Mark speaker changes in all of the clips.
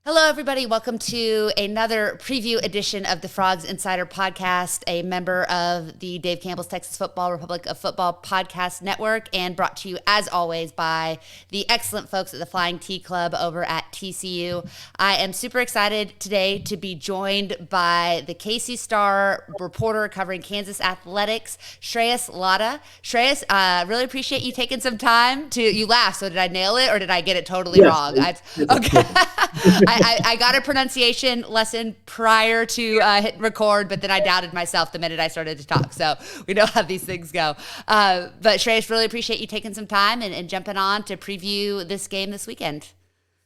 Speaker 1: Hello, everybody. Welcome to another preview edition of the Frogs Insider Podcast, a member of the Dave Campbell's Texas Football Republic of Football Podcast Network, and brought to you, as always, by the excellent folks at the Flying T Club over at TCU. I am super excited today to be joined by the KC Star reporter covering Kansas athletics, Shreyas Laddha. Shreyas, really appreciate you taking some time to. You laugh, so did I nail it or did I get it totally wrong? Okay. I got a pronunciation lesson prior to hitting record, but then I doubted myself the minute I started to talk. So we know how these things go. But Shreyas, really appreciate you taking some time and jumping on to preview this game this weekend.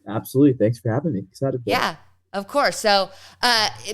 Speaker 2: Absolutely. Thanks for having me. Excited for
Speaker 1: Yeah. Of course. So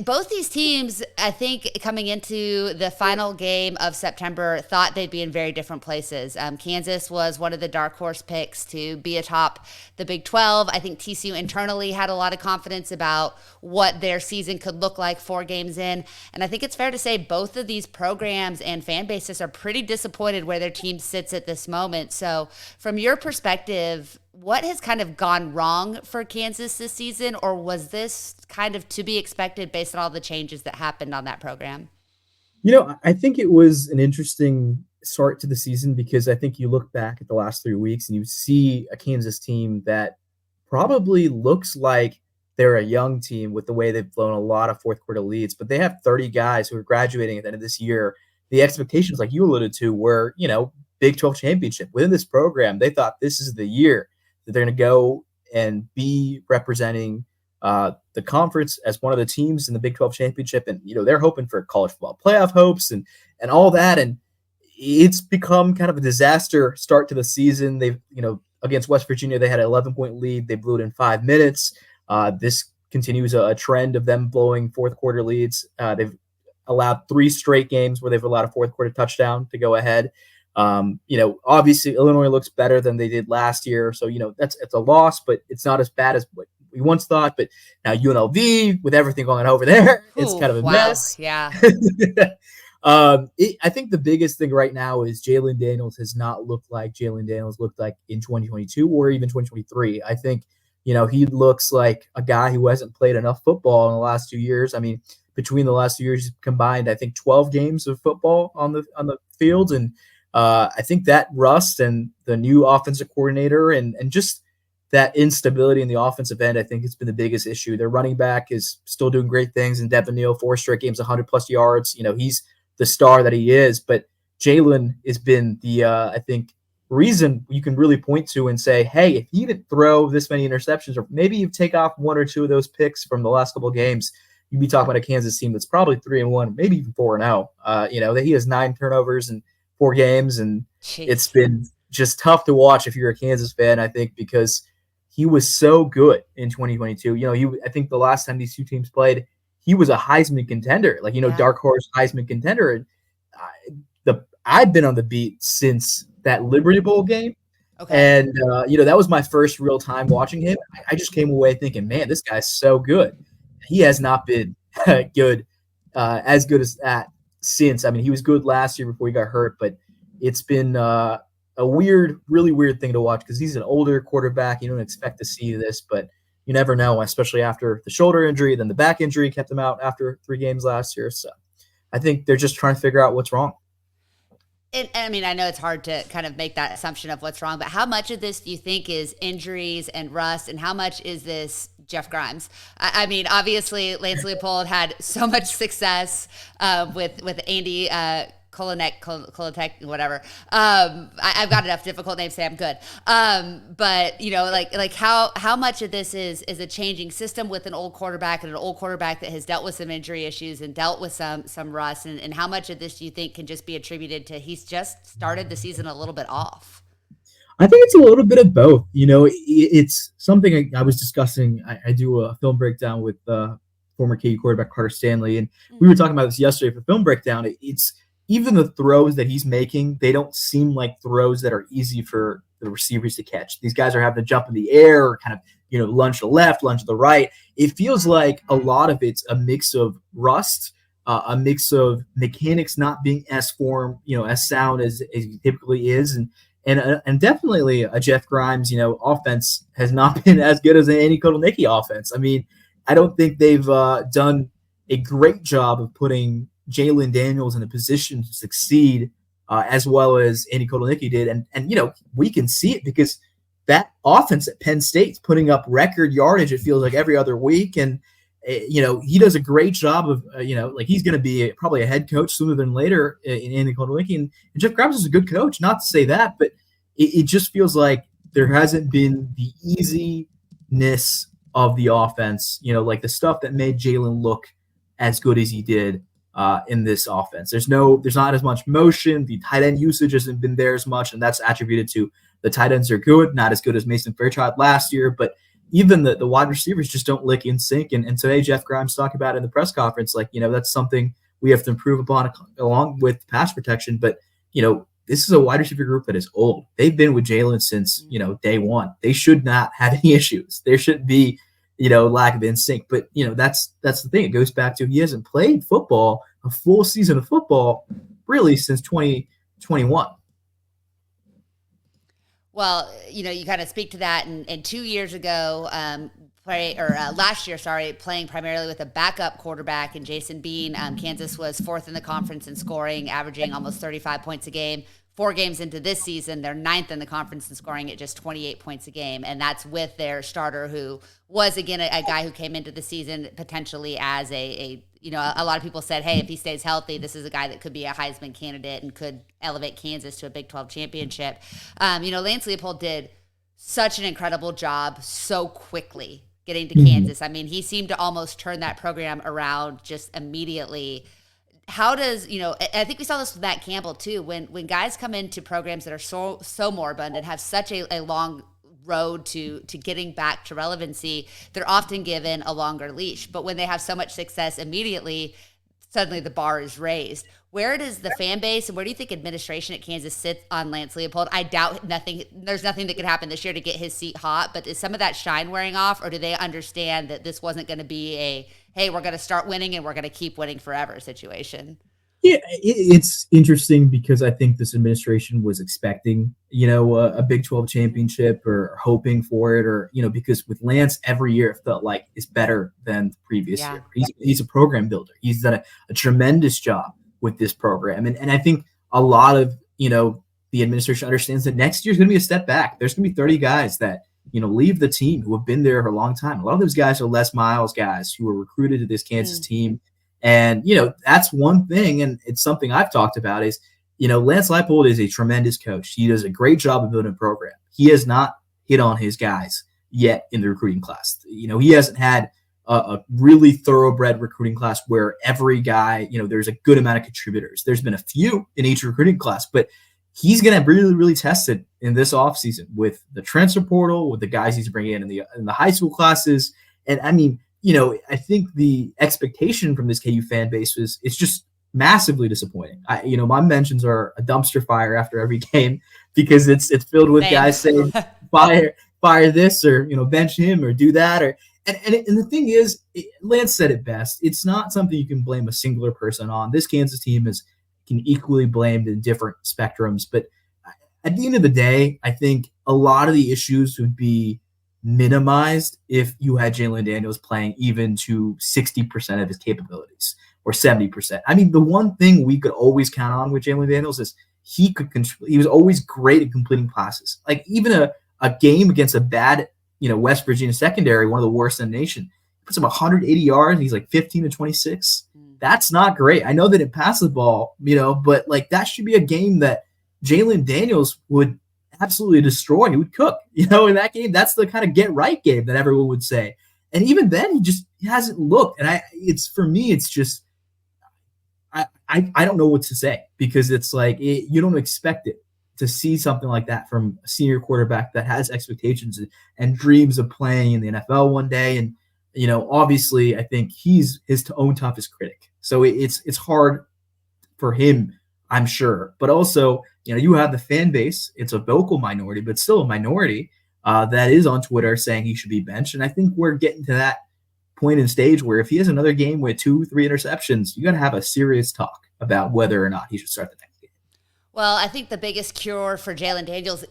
Speaker 1: both these teams, I think, coming into the final game of September, thought they'd be in very different places. Kansas was one of the dark horse picks to be atop the Big 12. I think TCU internally had a lot of confidence about what their season could look like 4 games in. And I think it's fair to say both of these programs and fan bases are pretty disappointed where their team sits at this moment. So from your perspective, what has kind of gone wrong for Kansas this season, or was this kind of to be expected based on all the changes that happened on that program?
Speaker 2: I think it was an interesting start to the season because I think you look back at the last 3 weeks and you see a Kansas team that probably looks like they're a young team with the way they've blown a lot of fourth quarter leads, but they have 30 guys who are graduating at the end of this year. The expectations, like you alluded to, were, Big 12 championship. Within this program, they thought this is the year that they're going to go and be representing the conference as one of the teams in the Big 12 championship. And, they're hoping for college football playoff hopes and all that. And it's become kind of a disaster start to the season. They've, against West Virginia, they had an 11-point lead. They blew it in 5 minutes. This continues a trend of them blowing fourth quarter leads. They've allowed 3 straight games where they've allowed a fourth quarter touchdown to go ahead. Obviously Illinois looks better than they did last year. So, it's a loss, but it's not as bad as what we once thought. But now UNLV, with everything going on over there, it's kind of a mess.
Speaker 1: Yeah.
Speaker 2: I think the biggest thing right now is Jalen Daniels has not looked like Jalen Daniels looked like in 2022 or even 2023. I think, he looks like a guy who hasn't played enough football in the last 2 years. I mean, between the last 2 years combined, I think 12 games of football on the field. And I think that rust and the new offensive coordinator and just that instability in the offensive end, I think it's been the biggest issue. Their running back is still doing great things. And Devin Neal, 4 straight games, 100+ yards. He's the star that he is. But Jalen has been the, I think, reason you can really point to and say, hey, if he didn't throw this many interceptions, or maybe you take off 1 or 2 of those picks from the last couple of games, you'd be talking about a Kansas team that's probably 3-1, maybe even 4-0. That he has 9 turnovers in 4 games, and
Speaker 1: Jeez.
Speaker 2: It's been just tough to watch if you're a Kansas fan, I think, because he was so good in 2022. I think the last time these 2 teams played, he was a Heisman contender, dark horse Heisman contender. And I've been on the beat since that Liberty Bowl game.
Speaker 1: Okay.
Speaker 2: And, that was my first real time watching him. I just came away thinking, man, this guy's so good. He has not been good, as good as that since. I mean, he was good last year before he got hurt, but it's been a really weird thing to watch because he's an older quarterback. You don't expect to see this, but you never know, especially after the shoulder injury. Then the back injury kept him out after 3 games last year. So I think they're just trying to figure out what's wrong.
Speaker 1: And I mean, I know it's hard to kind of make that assumption of what's wrong, but how much of this do you think is injuries and rust, and how much is this Jeff Grimes? I mean, obviously, Lance Leopold had so much success with Andy Kolotek, whatever. I've got enough difficult names to say I'm good. But how much of this is a changing system with an old quarterback and an old quarterback that has dealt with some injury issues and dealt with some rust, and how much of this do you think can just be attributed to he's just started the season a little bit off?
Speaker 2: I think it's a little bit of both. It's something I was discussing. I do a film breakdown with former KU quarterback Carter Stanley, and we were talking about this yesterday for film breakdown. It's even the throws that he's making, they don't seem like throws that are easy for the receivers to catch. These guys are having to jump in the air or kind of, lunge to the left, lunge to the right. It feels like a lot of it's a mix of rust, a mix of mechanics not being as sound as he typically is. And definitely a Jeff Grimes, offense has not been as good as an Andy Kotelnicki offense. I mean, I don't think they've done a great job of putting Jalen Daniels in a position to succeed as well as Andy Kotelnicki did. And we can see it because that offense at Penn State's putting up record yardage, it feels like, every other week. And he does a great job of, like he's going to be probably a head coach sooner than later in Andy Kotelnicki. And Jeff Grimes is a good coach, not to say that, but it just feels like there hasn't been the easiness of the offense, like the stuff that made Jalen look as good as he did in this offense. There's not as much motion. The tight end usage hasn't been there as much, and that's attributed to the tight ends are good, not as good as Mason Fairchild last year, but even the wide receivers just don't lick in sync. And today Jeff Grimes talked about in the press conference, like, that's something we have to improve upon along with pass protection. But, this is a wide receiver group that is old. They've been with Jalen since, day one. They should not have any issues. There shouldn't be, lack of in sync. But, that's the thing. It goes back to he hasn't played football, a full season of football, really since 2021.
Speaker 1: Well, you kind of speak to that. And 2 years ago, last year, playing primarily with a backup quarterback in Jason Bean, Kansas was fourth in the conference in scoring, averaging almost 35 points a game. 4 games into this season, they're ninth in the conference in scoring at just 28 points a game. And that's with their starter, who was, again, a guy who came into the season potentially as a lot of people said, hey, if he stays healthy, this is a guy that could be a Heisman candidate and could elevate Kansas to a Big 12 championship. Lance Leipold did such an incredible job so quickly getting to Kansas. I mean, he seemed to almost turn that program around just immediately. How does, I think we saw this with Matt Campbell too, when guys come into programs that are so moribund and have such a long road to getting back to relevancy, they're often given a longer leash. But when they have so much success immediately, suddenly the bar is raised. Where does the fan base and where do you think administration at Kansas sits on Lance Leipold? I doubt there's nothing that could happen this year to get his seat hot, but is some of that shine wearing off, or do they understand that this wasn't going to be a, hey, we're going to start winning and we're going to keep winning forever situation?
Speaker 2: Yeah, it's interesting because I think this administration was expecting, a Big 12 championship or hoping for it, or, because with Lance, every year it felt like it's better than the previous year. He's a program builder. He's done a tremendous job with this program. And I think a lot of, the administration understands that next year's going to be a step back. There's going to be 30 guys that, leave the team who have been there for a long time. A lot of those guys are Les Miles guys who were recruited to this Kansas team. And, that's one thing, and it's something I've talked about is, Lance Leipold is a tremendous coach. He does a great job of building a program. He has not hit on his guys yet in the recruiting class. He hasn't had a really thoroughbred recruiting class where every guy, there's a good amount of contributors. There's been a few in each recruiting class, but he's going to really, really test it in this offseason with the transfer portal, with the guys he's bringing in the high school classes. And I mean, I think the expectation from this KU fan base it's just massively disappointing. My mentions are a dumpster fire after every game because it's filled with guys saying fire this or bench him or do that and the thing is, Lance said it best. It's not something you can blame a singular person on. This Kansas team can equally blamed in different spectrums, but at the end of the day, I think a lot of the issues would be minimized if you had Jalen Daniels playing even to 60% of his capabilities or 70%. I mean, the one thing we could always count on with Jalen Daniels is he was always great at completing passes. Like even a game against a bad, West Virginia secondary, one of the worst in the nation, he puts up 180 yards. He's like 15 to 26. That's not great. I know they didn't pass the ball, but like that should be a game that Jalen Daniels would absolutely destroy. He would cook, in that game. That's the kind of get right game that everyone would say. And even then, he hasn't looked. And it's just, I don't know what to say because it's like, you don't expect it to see something like that from a senior quarterback that has expectations and dreams of playing in the NFL one day. And, obviously I think he's his own toughest critic. So it's hard for him, I'm sure, but also, you have the fan base. It's a vocal minority, but still a minority that is on Twitter saying he should be benched. And I think we're getting to that point in stage where if he has another game with 2-3 interceptions, you got to have a serious talk about whether or not he should start the next game.
Speaker 1: Well, I think the biggest cure for Jalen Daniels'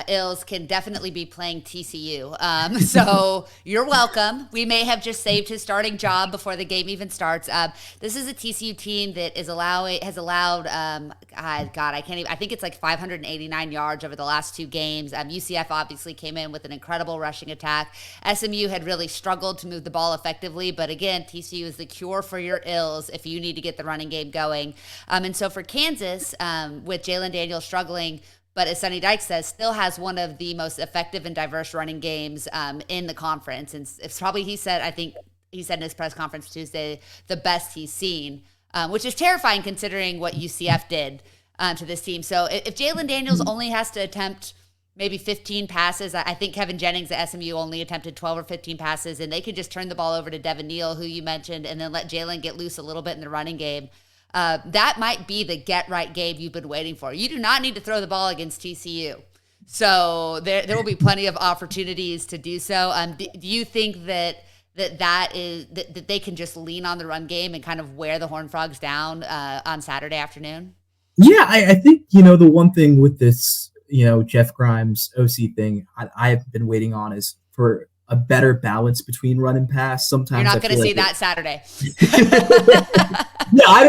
Speaker 1: ills can definitely be playing TCU. So you're welcome. We may have just saved his starting job before the game even starts. This is a TCU team that has allowed, God, I can't even. I think it's like 589 yards over the last two games. UCF obviously came in with an incredible rushing attack. SMU had really struggled to move the ball effectively, but again, TCU is the cure for your ills if you need to get the running game going. And so for Kansas, with Jalen Daniels struggling, but as Sonny Dykes says, still has one of the most effective and diverse running games in the conference. And it's probably, I think he said in his press conference Tuesday, the best he's seen, which is terrifying considering what UCF did to this team. So if Jalen Daniels only has to attempt maybe 15 passes, I think Kevin Jennings at SMU only attempted 12 or 15 passes, and they could just turn the ball over to Devin Neal, who you mentioned, and then let Jalen get loose a little bit in the running game. That might be the get-right game you've been waiting for. You do not need to throw the ball against TCU. So there will be plenty of opportunities to do so. Do you think that they can just lean on the run game and kind of wear the Horned Frogs down on Saturday afternoon?
Speaker 2: Yeah, I think, the one thing with this, Jeff Grimes OC thing I've been waiting on is for a better balance between run and pass. Sometimes
Speaker 1: you're not going to see that Saturday.
Speaker 2: Yeah, I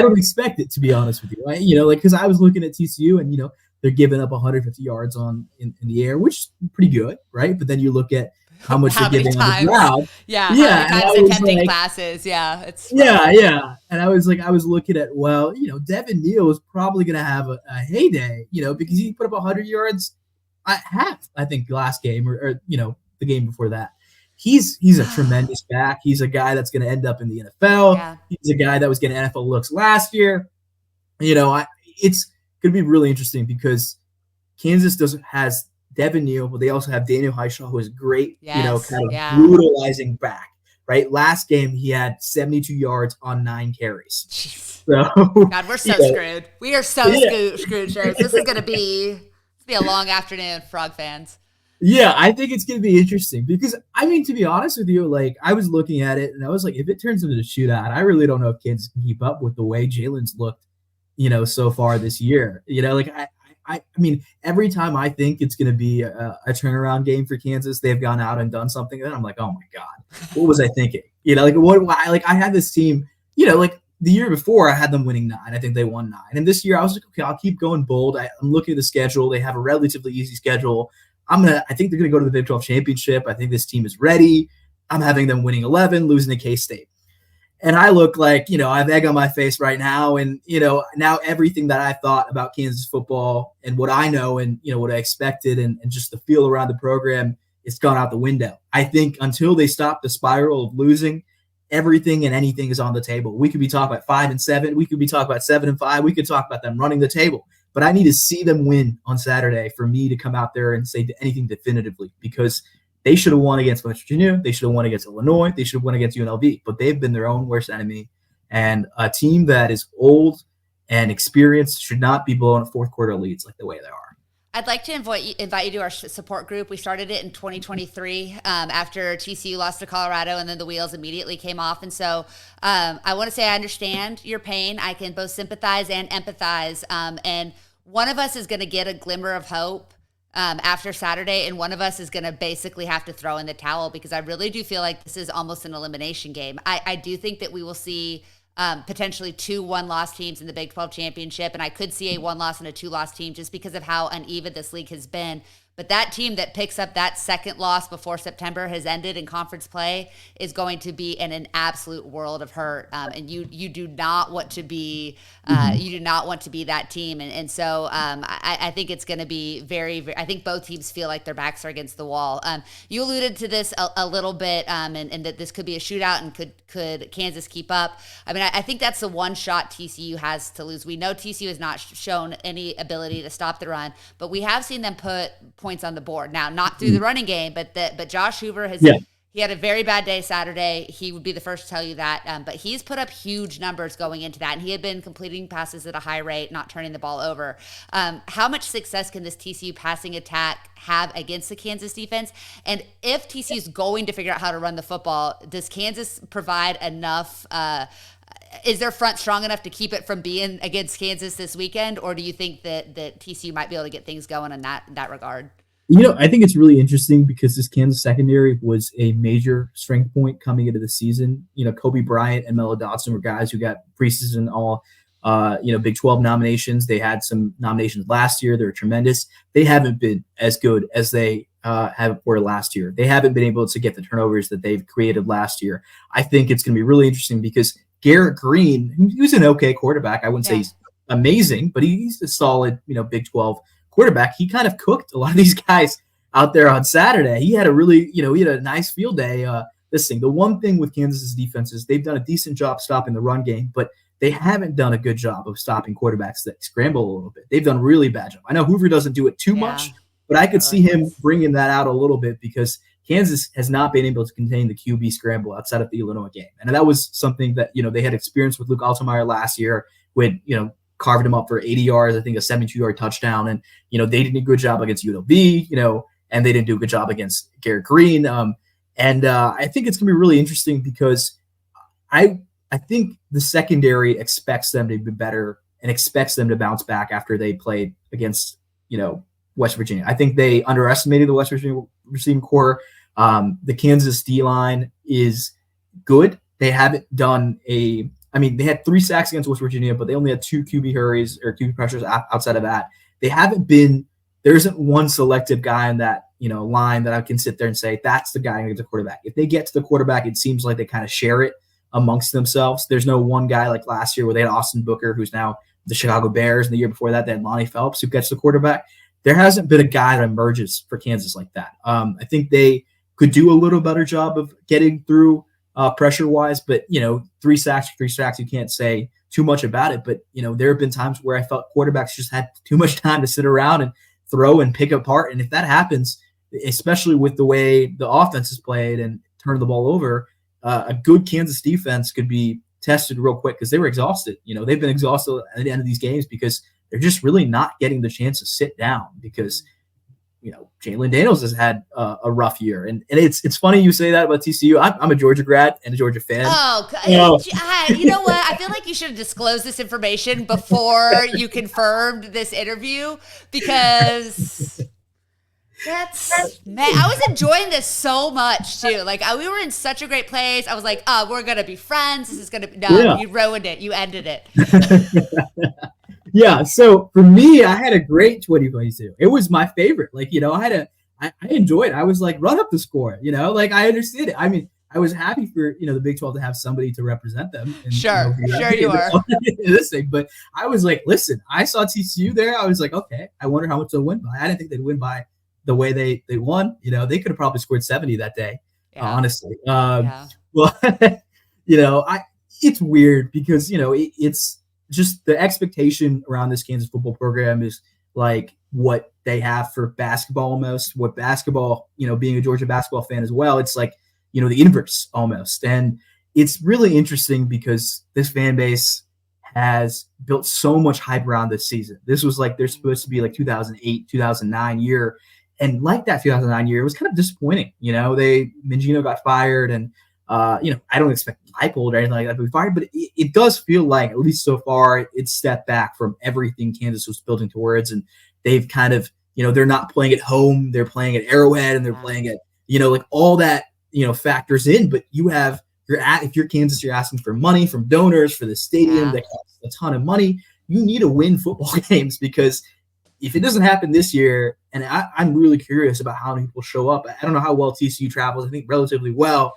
Speaker 2: don't expect it, to be honest with you. Because I was looking at TCU and they're giving up 150 yards in the air, which is pretty good, right? But then you look at how much they're giving on the ground.
Speaker 1: Yeah, how many times attempting passes. Yeah, it's
Speaker 2: yeah. And I was looking at, Devin Neal is probably going to have a heyday, because he put up 100 yards at half, I think, last game or the game before that. He's a tremendous back. He's a guy that's going to end up in the NFL. Yeah. He's a guy that was getting NFL looks last year. It's going to be really interesting because Kansas has Devin Neal, but they also have Daniel Highshaw, who is great, brutalizing back. Right, last game he had 72 yards on 9 carries.
Speaker 1: So, God, we're so screwed. We are so screwed, Shreyas. This is going to be a long afternoon, Frog fans.
Speaker 2: Yeah, I think it's going to be interesting because, to be honest with you, I was looking at it and I was like, if it turns into a shootout, I really don't know if Kansas can keep up with the way Jalen's looked, so far this year. Every time I think it's going to be a turnaround game for Kansas, they've gone out and done something, and I'm like, oh my God, what was I thinking? I had this team, the year before I had them winning 9. I think they won 9. And this year I was like, okay, I'll keep going bold. I'm looking at the schedule. They have a relatively easy schedule. I think they're going to go to the Big 12 championship. I think this team is ready. I'm having them winning 11, losing to K-State. And I look like, I have egg on my face right now. And, now everything that I thought about Kansas football and what I know and, what I expected and just the feel around the program, it's gone out the window. I think until they stop the spiral of losing, everything and anything is on the table. We could be talking about 5-7. We could be talking about 7-5. We could talk about them running the table. But I need to see them win on Saturday for me to come out there and say anything definitively, because they should have won against West Virginia. They should have won against Illinois. They should have won against UNLV. But they've been their own worst enemy. And a team that is old and experienced should not be blowing fourth quarter leads like the way they are.
Speaker 1: I'd like to invite you to our support group. We started it in 2023 after TCU lost to Colorado, and then the wheels immediately came off. And so I want to say I understand your pain. I can both sympathize and empathize. And one of us is going to get a glimmer of hope after Saturday, and one of us is going to basically have to throw in the towel, because I really do feel like this is almost an elimination game. I do think that we will see potentially 2 one-loss teams in the Big 12 championship, and I could see a 1-loss and a 2-loss team just because of how uneven this league has been. But that team that picks up that second loss before September has ended in conference play is going to be in an absolute world of hurt. And you do not want to be that team. And so I think it's going to be very, very, I think both teams feel like their backs are against the wall. You alluded to this a little bit, and that this could be a shootout, and could Kansas keep up? I think that's the one shot TCU has to lose. We know TCU has not shown any ability to stop the run, but we have seen them put points on the board. Now, not through the running game, but Josh Hoover has he had a very bad day Saturday. He would be the first to tell you that. But he's put up huge numbers going into that, and he had been completing passes at a high rate, not turning the ball over. How much success can this TCU passing attack have against the Kansas defense? And if TCU is going to figure out how to run the football, does Kansas provide enough is their front strong enough to keep it from being against Kansas this weekend, or do you think that TCU might be able to get things going in that regard?
Speaker 2: I think it's really interesting because this Kansas secondary was a major strength point coming into the season. Kobe Bryant and Melo Dotson were guys who got preseason all, Big 12 nominations. They had some nominations last year. They were tremendous. They haven't been as good as they were last year. They haven't been able to get the turnovers that they've created last year. I think it's going to be really interesting because Garrett Green, who's an okay quarterback, I wouldn't say he's amazing, but he's a solid, Big 12 quarterback. He kind of cooked a lot of these guys out there on Saturday. He had a really, he had a nice field day. The one thing with Kansas's defense is they've done a decent job stopping the run game, but they haven't done a good job of stopping quarterbacks that scramble a little bit. They've done a really bad job. I know Hoover doesn't do it too much, but I could see him bringing that out a little bit because Kansas has not been able to contain the QB scramble outside of the Illinois game. And that was something that, they had experienced with Luke Altmaier last year with, carved him up for 80 yards, I think a 72-yard touchdown. And, they did a good job against UNLV, and they didn't do a good job against Garrett Green. I think it's going to be really interesting because I think the secondary expects them to be better and expects them to bounce back after they played against, West Virginia. I think they underestimated the West Virginia receiving core. The Kansas D-line is good. They haven't done they had 3 sacks against West Virginia, but they only had 2 QB hurries or QB pressures outside of that. There isn't one selective guy in that, line that I can sit there and say, that's the guy who gets the quarterback. If they get to the quarterback, it seems like they kind of share it amongst themselves. There's no one guy like last year where they had Austin Booker, who's now the Chicago Bears, and the year before that, they had Lonnie Phelps, who gets the quarterback. There hasn't been a guy that emerges for Kansas like that. I think they could do a little better job of getting through pressure-wise, but, 3 sacks, you can't say too much about it. But, there have been times where I felt quarterbacks just had too much time to sit around and throw and pick apart. And if that happens, especially with the way the offense is played and turn the ball over, a good Kansas defense could be tested real quick because they were exhausted. They've been exhausted at the end of these games because they're just really not getting the chance to sit down because, Jalen Daniels has had a rough year. And it's funny you say that about TCU. I'm a Georgia grad and a Georgia fan.
Speaker 1: Oh, you know what? I feel like you should have disclosed this information before you confirmed this interview because man, I was enjoying this so much too. Like we were in such a great place. I was like, oh, we're going to be friends. This is going to be, You ruined it. You ended it.
Speaker 2: Yeah, so for me, I had a great 2022. It was my favorite. I enjoyed it. I was like, run up the score, I understood it. I was happy for, the Big 12 to have somebody to represent them. And,
Speaker 1: sure you are.
Speaker 2: This thing, but I was like, listen, I saw TCU there. I was like, okay, I wonder how much they'll win by. I didn't think they'd win by the way they won. They could have probably scored 70 that day, honestly. Well, it's weird because, it's just the expectation around this Kansas football program is like what they have for basketball almost, what basketball, being a Georgia basketball fan as well, it's like, the inverse almost. And it's really interesting because this fan base has built so much hype around this season. This was like, they're supposed to be like 2008, 2009 year. And like that 2009 year, it was kind of disappointing. Mangino got fired and, I don't expect Leipold or anything like that to be fired, but it does feel like, at least so far, it's stepped back from everything Kansas was building towards. And they've kind of, they're not playing at home. They're playing at Arrowhead and they're playing at, like all that, factors in. But if you're Kansas, you're asking for money from donors for the stadium that costs a ton of money. You need to win football games because if it doesn't happen this year, and I'm really curious about how many people show up. I don't know how well TCU travels. I think relatively well.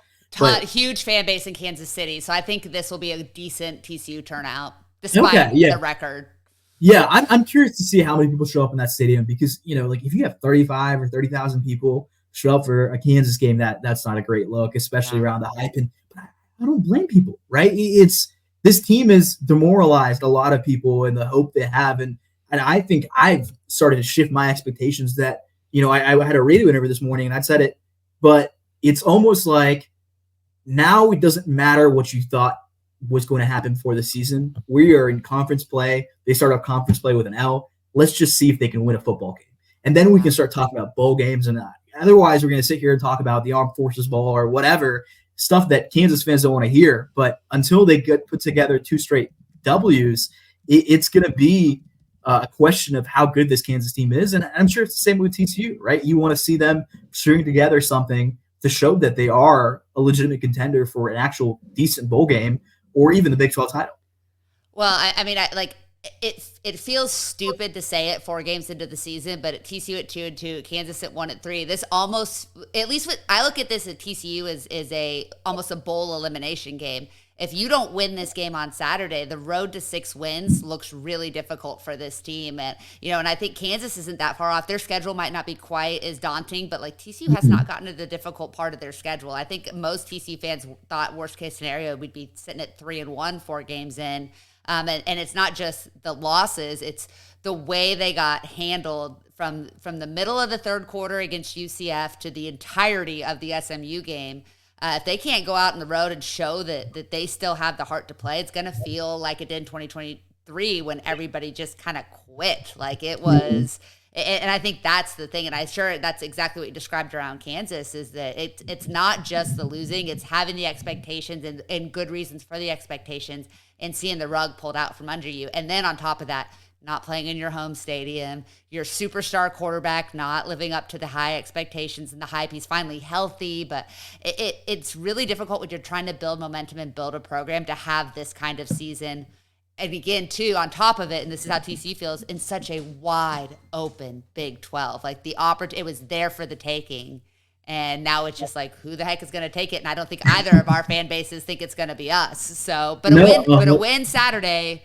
Speaker 1: Huge fan base in Kansas City, so I think this will be a decent TCU turnout, despite the record.
Speaker 2: Yeah, I'm curious to see how many people show up in that stadium because if you have 35 or 30,000 people show up for a Kansas game, that's not a great look, especially around the hype. And I don't blame people, right? This team has demoralized a lot of people in the hope they have, and I think I've started to shift my expectations. That I had a radio interview this morning and I said it, but it's almost like. Now it doesn't matter what you thought was going to happen before the season. We are in conference play. They start off conference play with an L. Let's just see if they can win a football game. And then we can start talking about bowl games. And otherwise, we're going to sit here and talk about the Armed Forces Bowl or whatever stuff that Kansas fans don't want to hear. But until they get put together 2 straight W's, it's going to be a question of how good this Kansas team is. And I'm sure it's the same with TCU, right? You want to see them string together something to show that they are a legitimate contender for an actual decent bowl game or even the Big 12 title.
Speaker 1: Well, I mean, it feels stupid to say it 4 games into the season, but at TCU at 2-2, Kansas at 1-3, this almost, at least I look at this at TCU is almost a bowl elimination game. If you don't win this game on Saturday, the road to 6 wins looks really difficult for this team. And, and I think Kansas isn't that far off. Their schedule might not be quite as daunting, but like TCU has not gotten to the difficult part of their schedule. I think most TCU fans thought worst case scenario, we'd be sitting at 3-1, 4 games in. And it's not just the losses, it's the way they got handled from the middle of the third quarter against UCF to the entirety of the SMU game. If they can't go out on the road and show that they still have the heart to play, it's going to feel like it did in 2023 when everybody just kind of quit. Like it was, and I think that's the thing. And I'm sure that's exactly what you described around Kansas is that it's not just the losing, it's having the expectations and good reasons for the expectations and seeing the rug pulled out from under you. And then on top of that, not playing in your home stadium, your superstar quarterback not living up to the high expectations and the hype. He's finally healthy, but it's really difficult when you're trying to build momentum and build a program to have this kind of season. And again, too, on top of it, and this is how TCU feels, in such a wide open Big 12. Like it was there for the taking. And now it's just like, who the heck is going to take it? And I don't think either of our fan bases think it's going to be us. So, but a win Saturday,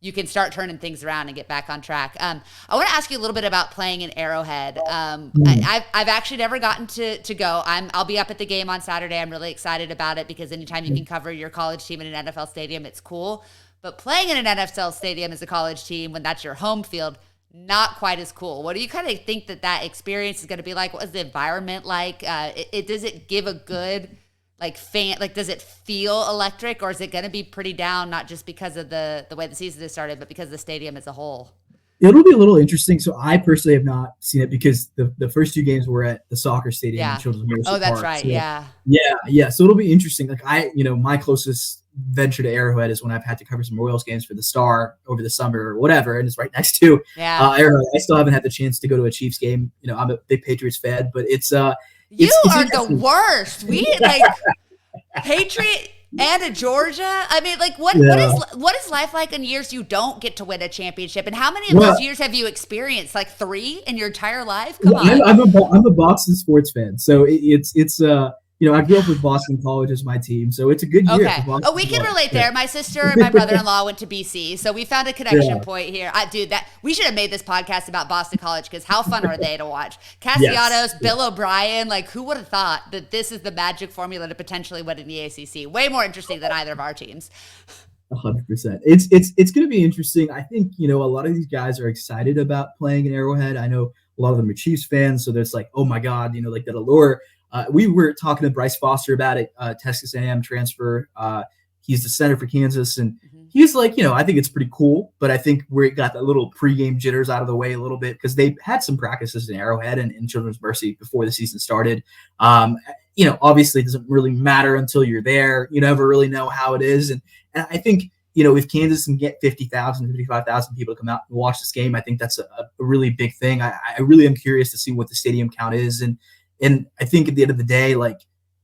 Speaker 1: you can start turning things around and get back on track. I want to ask you a little bit about playing in Arrowhead. I've actually never gotten to go. I'll be up at the game on Saturday. I'm really excited about it because anytime you can cover your college team in an NFL stadium, it's cool. But playing in an NFL stadium as a college team when that's your home field, not quite as cool. What do you kind of think that experience is going to be like? What is the environment like? Does it give a good does it feel electric, or is it going to be pretty down, not just because of the way the season has started, but because of the stadium as a whole?
Speaker 2: It'll be a little interesting. So I personally have not seen it because the first 2 games were at the soccer stadium in Children's Mercy
Speaker 1: Oh, that's
Speaker 2: Park.
Speaker 1: right.
Speaker 2: So,
Speaker 1: yeah.
Speaker 2: So it'll be interesting. Like my closest venture to Arrowhead is when I've had to cover some Royals games for the Star over the summer or whatever, and it's right next to Arrowhead. I still haven't had the chance to go to a Chiefs game. I'm a big Patriots fan, but it's
Speaker 1: you are the worst. We Patriot and a Georgia. I mean, what is life like in years you don't get to win a championship? And how many of those years have you experienced? Like 3 in your entire life? Come on.
Speaker 2: I'm a Boston sports fan, so it's I grew up with Boston College as my team, so it's a good year.
Speaker 1: Okay. Oh, we can relate there. My sister and my brother-in-law went to BC, so we found a connection point here. Dude, we should have made this podcast about Boston College because how fun are they to watch? Castellanos, Bill O'Brien, who would have thought that this is the magic formula to potentially win in the ACC? Way more interesting than either of our teams.
Speaker 2: 100%. It's going to be interesting. I think, a lot of these guys are excited about playing in Arrowhead. I know a lot of them are Chiefs fans, so there's oh my God, that allure. We were talking to Bryce Foster about it, Texas A&M transfer. He's the center for Kansas, and he's I think it's pretty cool, but I think we got that little pregame jitters out of the way a little bit because they had some practices in Arrowhead and in Children's Mercy before the season started. Obviously it doesn't really matter until you're there. You never really know how it is. And I think, if Kansas can get 50,000, 55,000 people to come out and watch this game, I think that's a really big thing. I really am curious to see what the stadium count is. And I think at the end of the day,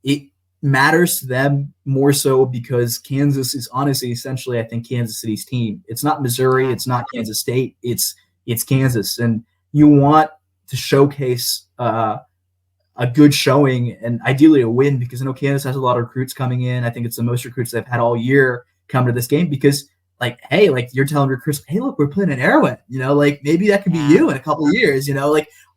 Speaker 2: it matters to them more so because Kansas is honestly, essentially, I think Kansas City's team. It's not Missouri. It's not Kansas State. It's Kansas. And you want to showcase a good showing and ideally a win because I know Kansas has a lot of recruits coming in. I think it's the most recruits they've had all year come to this game because you're telling recruits, hey, look, we're playing an Arrowhead, maybe that could be you in a couple of years,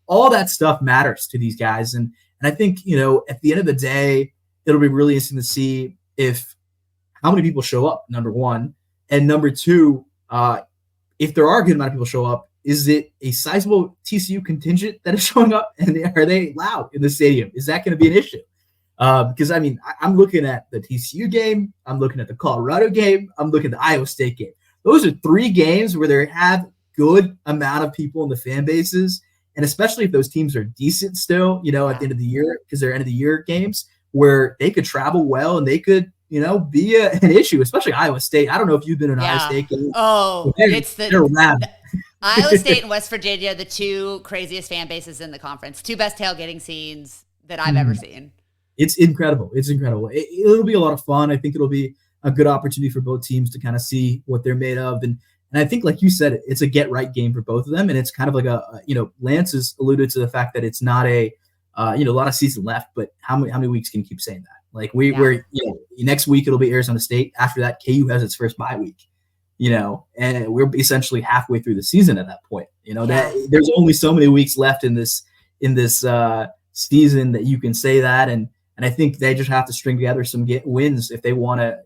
Speaker 2: all that stuff matters to these guys. And I think, at the end of the day, it'll be really interesting to see how many people show up, number one. And number two, if there are a good amount of people show up, is it a sizable TCU contingent that is showing up? And are they loud in the stadium? Is that going to be an issue? Because, I'm looking at the TCU game. I'm looking at the Colorado game. I'm looking at the Iowa State game. Those are 3 games where they have good amount of people in the fan bases. And especially if those teams are decent still, at the end of the year, because they're end of the year games, where they could travel well and they could, be an issue, especially Iowa State. I don't know if you've been in an Iowa State game.
Speaker 1: Oh,
Speaker 2: they're rad.
Speaker 1: Iowa State and West Virginia, the two craziest fan bases in the conference, two best tailgating scenes that I've ever seen.
Speaker 2: It's incredible. It'll be a lot of fun. I think it'll be a good opportunity for both teams to kind of see what they're made of. And I think, like you said, it's a get right game for both of them. And it's kind of like Lance has alluded to the fact that it's not a lot of season left, but how many weeks can you keep saying that? Like we're next week it'll be Arizona State. After that, KU has its first bye week, and we're essentially halfway through the season at that point. That there's only so many weeks left in this season that you can say that. And I think they just have to string together some wins if they want to,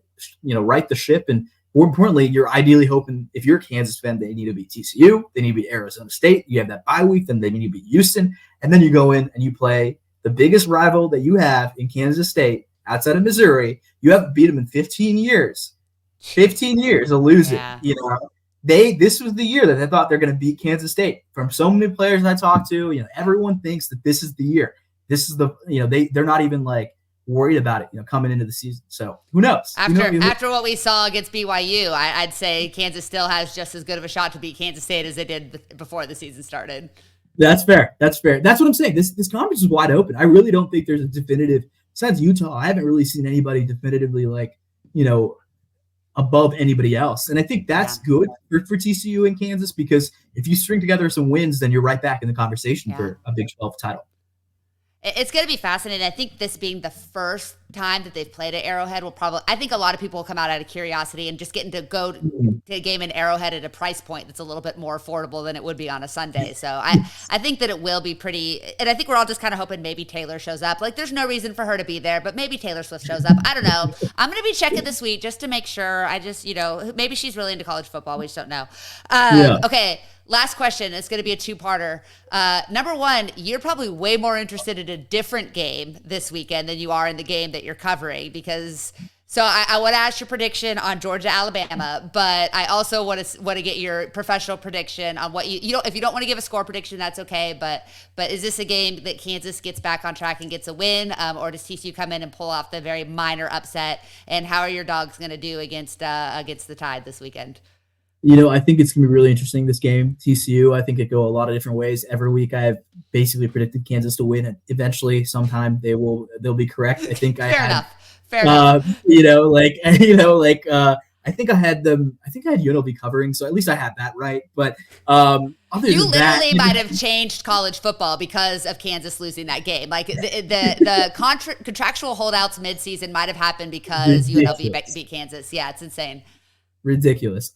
Speaker 2: right the ship. And more importantly, you're ideally hoping, if you're a Kansas fan, they need to beat TCU, they need to beat Arizona State. You have that bye week, then they need to beat Houston. And then you go in and you play the biggest rival that you have in Kansas State outside of Missouri. You haven't beat them in 15 years. 15 years to lose it. This was the year that they thought they're going to beat Kansas State. From so many players I talked to, everyone thinks that this is the year. This is the, they're not even like worried about it, coming into the season. So who knows?
Speaker 1: After what we saw against BYU, I'd say Kansas still has just as good of a shot to beat Kansas State as they did before the season started.
Speaker 2: That's fair. That's what I'm saying. This conference is wide open. I really don't think there's a definitive, besides Utah, I haven't really seen anybody definitively above anybody else. And I think that's good for TCU and Kansas, because if you string together some wins, then you're right back in the conversation for a Big 12 title.
Speaker 1: It's going to be fascinating. I think this being the first time that they've played at Arrowhead I think a lot of people will come out of curiosity and just getting to go to a game in Arrowhead at a price point that's a little bit more affordable than it would be on a Sunday. So I think that it will be pretty, and I think we're all just kind of hoping maybe Taylor shows up. Like, there's no reason for her to be there, but maybe Taylor Swift shows up. I don't know. I'm going to be checking this week just to make sure. I just, maybe she's really into college football. We just don't know. Okay. Last question. It's going to be a two-parter. Number one, you're probably way more interested in a different game this weekend than you are in the game that you're covering, because I want to ask your prediction on Georgia, Alabama, but I also want to get your professional prediction on what you don't. If you don't want to give a score prediction, that's okay. But is this a game that Kansas gets back on track and gets a win, or does TCU come in and pull off the very minor upset? And how are your Dogs going to do against the Tide this weekend?
Speaker 2: I think it's going to be really interesting, this game. TCU, I think it go a lot of different ways. Every week I have basically predicted Kansas to win, and eventually sometime they'll be correct. I think
Speaker 1: Fair enough. I
Speaker 2: think I had UNLV covering, so at least I had that right. But
Speaker 1: you literally might have changed college football because of Kansas losing that game. Like the contractual holdouts midseason might have happened because UNLV beat Kansas. Yeah, it's insane.
Speaker 2: Ridiculous.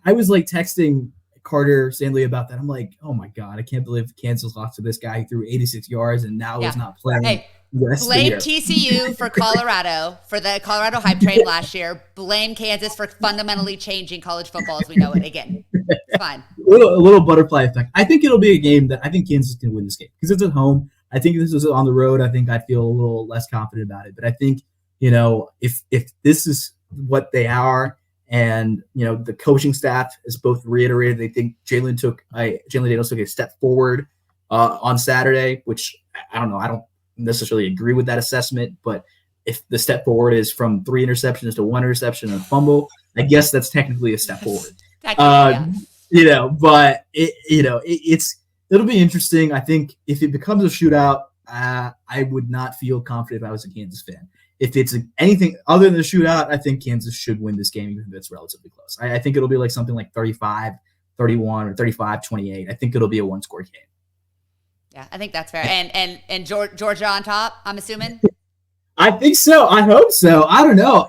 Speaker 2: I was like texting Carter Stanley about that. I'm like, oh my God, I can't believe Kansas lost to this guy who threw 86 yards and now is not playing.
Speaker 1: Hey, blame TCU for Colorado, for the Colorado hype train last year. Blame Kansas for fundamentally changing college football as we know it again. It's fine.
Speaker 2: A little butterfly effect. I think it'll be a game that I think Kansas can win this game because it's at home. I think if this was on the road, I think I'd feel a little less confident about it. But I think, if this is what they are, and the coaching staff has both reiterated they think Jalen Daniels took a step forward on Saturday, which I don't know. I don't necessarily agree with that assessment, but if the step forward is from 3 interceptions to 1 interception and a fumble, I guess that's technically a step forward. But it'll be interesting. I think if it becomes a shootout, I would not feel confident if I was a Kansas fan. If it's anything other than a shootout, I think Kansas should win this game, even if it's relatively close. I think it'll be like something like 35-31 or 35-28. I think it'll be a one-score game.
Speaker 1: Yeah, I think that's fair. And Georgia on top, I'm assuming?
Speaker 2: I think so. I hope so. I don't know.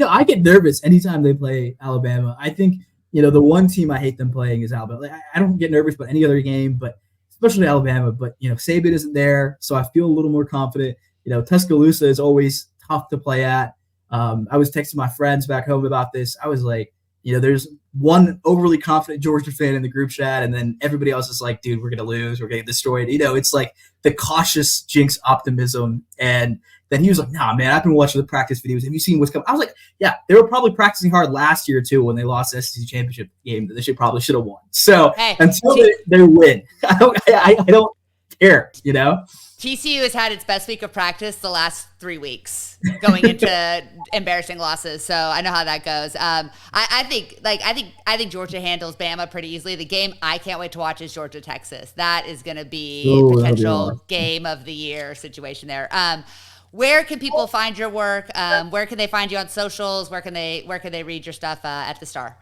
Speaker 2: I get nervous anytime they play Alabama. I think, the one team I hate them playing is Alabama. Like, I don't get nervous about any other game, but especially Alabama. But, Saban isn't there, so I feel a little more confident. Tuscaloosa is always tough to play at. I was texting my friends back home about this. I was like, there's one overly confident Georgia fan in the group chat, and then everybody else is like, dude, we're going to lose. We're going to get destroyed. It's like the cautious jinx optimism. And then he was like, nah, man, I've been watching the practice videos. Have you seen what's coming? I was like, yeah, they were probably practicing hard last year, too, when they lost the SEC championship game that they probably should have won. So until they win, I don't care, you know?
Speaker 1: TCU has had its best week of practice the last 3 weeks going into embarrassing losses. So I know how that goes. I think Georgia handles Bama pretty easily. The game I can't wait to watch is Georgia, Texas. That is going to be a potential game of the year situation there. Where can people find your work? Where can they find you on socials? Where can they read your stuff at the Star?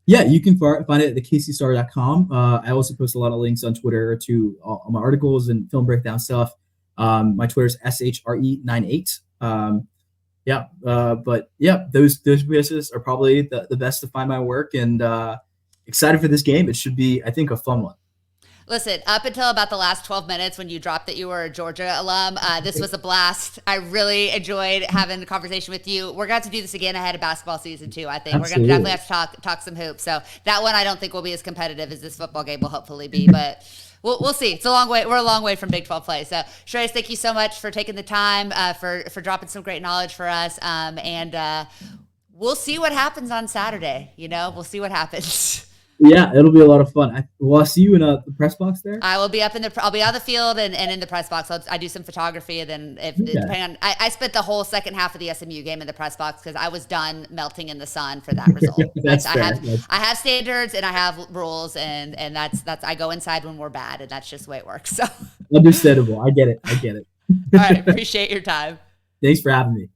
Speaker 3: Yeah, you can find it at thekcstar.com. I also post a lot of links on Twitter to all my articles and film breakdown stuff. My Twitter is SHRE98. But yeah, those places are probably the best to find my work, and excited for this game. It should be, I think, a fun one.
Speaker 1: Listen, up until about the last 12 minutes when you dropped that you were a Georgia alum, this was a blast. I really enjoyed having the conversation with you. We're going to do this again ahead of basketball season too, I think. Absolutely. We're going to definitely have to talk some hoops. So that one I don't think will be as competitive as this football game will hopefully be, but we'll see. It's a long way. We're a long way from Big 12 play. So Shreyas, thank you so much for taking the time, for dropping some great knowledge for us. And we'll see what happens on Saturday. We'll see what happens.
Speaker 3: Yeah, it'll be a lot of fun. I'll see you in the press box there.
Speaker 1: I will be I'll be on the field and in the press box. I do some photography, and then depending on, I spent the whole second half of the SMU game in the press box because I was done melting in the sun for that result. I have standards and I have rules, and that's I go inside when we're bad, and that's just the way it works. So
Speaker 3: understandable. I get it.
Speaker 1: All right, appreciate your time.
Speaker 3: Thanks for having me.